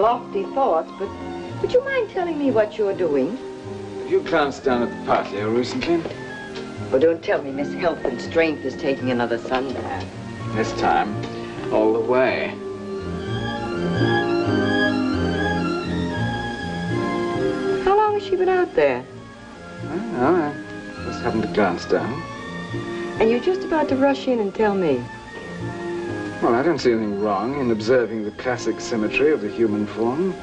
lofty thoughts, but would you mind telling me what you're doing? Have you glanced down at the patio recently? Oh, don't tell me Miss Health and Strength is taking another sunbath. This time, all the way. How long has she been out there? Well, I just happened to glance down. And you're just about to rush in and tell me. Well, I don't see anything wrong in observing the classic symmetry of the human form.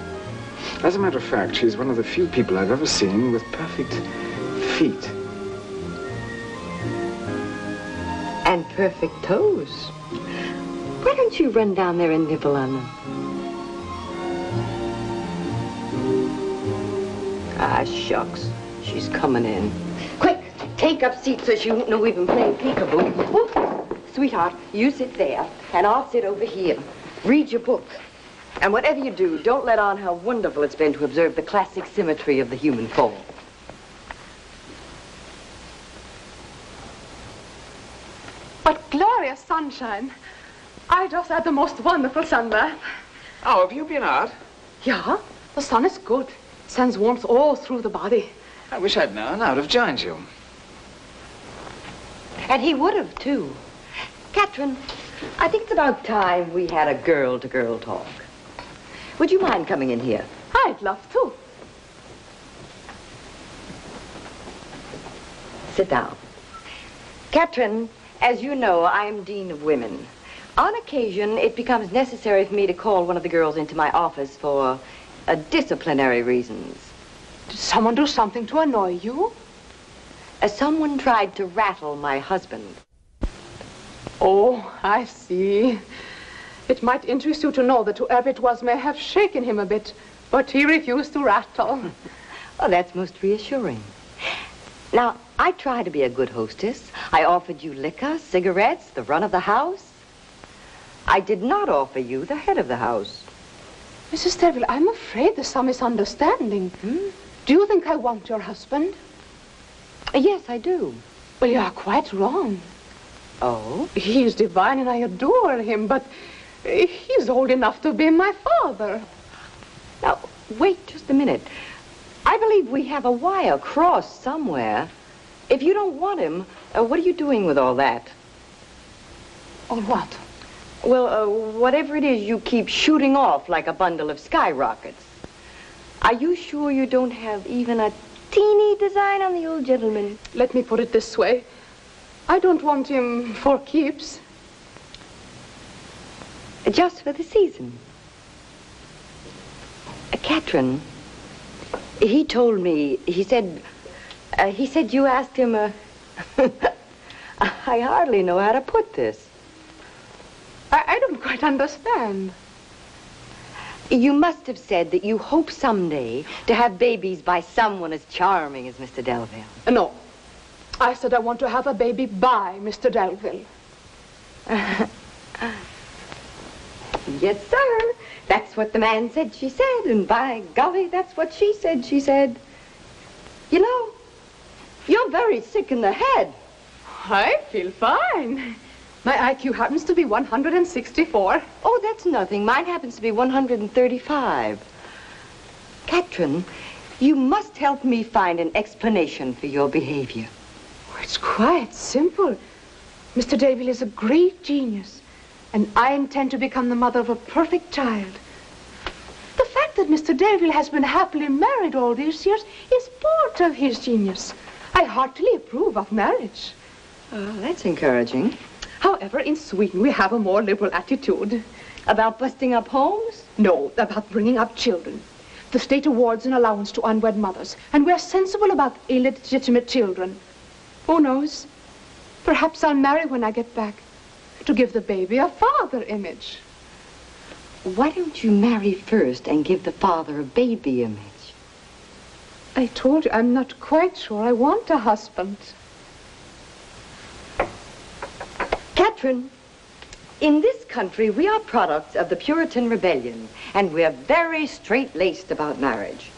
As a matter of fact, she's one of the few people I've ever seen with perfect feet. And perfect toes. Why don't you run down there and nibble on them? Ah, shucks. She's coming in. Quick, take up seats so she won't know we've been playing peekaboo. Whoop. Sweetheart, you sit there, and I'll sit over here. Read your book. And whatever you do, don't let on how wonderful it's been to observe the classic symmetry of the human form. What glorious sunshine. I just had the most wonderful sunbath. Oh, have you been out? Yeah, the sun is good. It sends warmth all through the body. I wish I'd known. I would have joined you. And he would have, too. Katrin, I think it's about time we had a girl-to-girl talk. Would you mind coming in here? I'd love to. Sit down. Katrin, as you know, I am Dean of Women. On occasion, it becomes necessary for me to call one of the girls into my office for disciplinary reasons. Did someone do something to annoy you? Someone tried to rattle my husband. Oh, I see. It might interest you to know that whoever it was may have shaken him a bit, but he refused to rattle. Oh, that's most reassuring. Now, I try to be a good hostess. I offered you liquor, cigarettes, the run of the house. I did not offer you the head of the house. Mrs. Derville, I'm afraid there's some misunderstanding. Do you think I want your husband? Yes, I do. Well, you are quite wrong. Oh? He's divine and I adore him, but he's old enough to be my father. Now, wait just a minute. I believe we have a wire crossed somewhere. If you don't want him, what are you doing with all that? All what? Well, whatever it is you keep shooting off like a bundle of skyrockets. Are you sure you don't have even a teeny design on the old gentleman? Let me put it this way. I don't want him for keeps. Just for the season. Katrin, he told me, he said you asked him, I hardly know how to put this. I don't quite understand. You must have said that you hope someday to have babies by someone as charming as Mr. Delville. No. I said I want to have a baby by Mr. Delville. Yes, sir. That's what the man said she said, and by golly, that's what she said. You know, you're very sick in the head. I feel fine. My IQ happens to be 164. Oh, that's nothing. Mine happens to be 135. Katrin, you must help me find an explanation for your behavior. Oh, it's quite simple. Mr. Delville is a great genius, and I intend to become the mother of a perfect child. The fact that Mr. Delville has been happily married all these years is part of his genius. I heartily approve of marriage. That's encouraging. However, in Sweden, we have a more liberal attitude. About busting up homes? No, about bringing up children. The state awards an allowance to unwed mothers, and we're sensible about illegitimate children. Who knows? Perhaps I'll marry when I get back, to give the baby a father image. Why don't you marry first and give the father a baby image? I told you, I'm not quite sure I want a husband. Katrin, in this country, we are products of the Puritan Rebellion, and we're very straight-laced about marriage.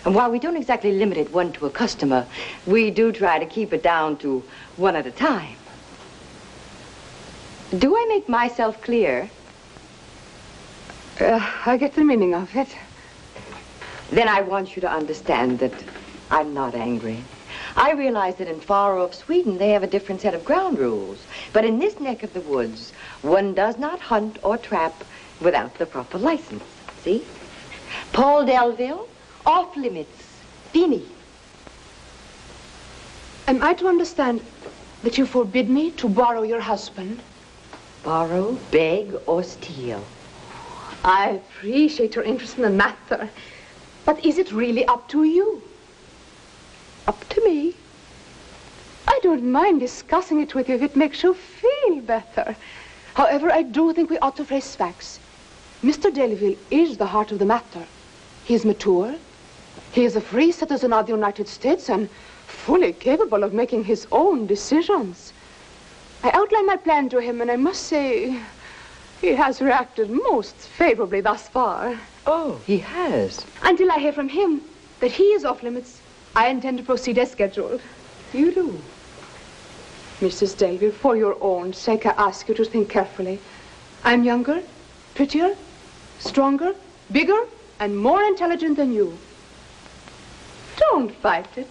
And while we don't exactly limit it one to a customer, we do try to keep it down to one at a time. Do I make myself clear? I get the meaning of it. Then I want you to understand that I'm not angry. I realize that in far-off Sweden, they have a different set of ground rules. But in this neck of the woods, one does not hunt or trap without the proper license. See? Paul Delville, off limits. Fini. Am I to understand that you forbid me to borrow your husband? Borrow, beg, or steal? I appreciate your interest in the matter. But is it really up to you? Up to me. I don't mind discussing it with you if it makes you feel better. However, I do think we ought to face facts. Mr. Delville is the heart of the matter. He is mature. He is a free citizen of the United States and fully capable of making his own decisions. I outlined my plan to him, and I must say he has reacted most favorably thus far. Oh, he has? Until I hear from him that he is off limits, I intend to proceed as scheduled. You do? Mrs. Delville, for your own sake, I ask you to think carefully. I'm younger, prettier, stronger, bigger, and more intelligent than you. Don't fight it.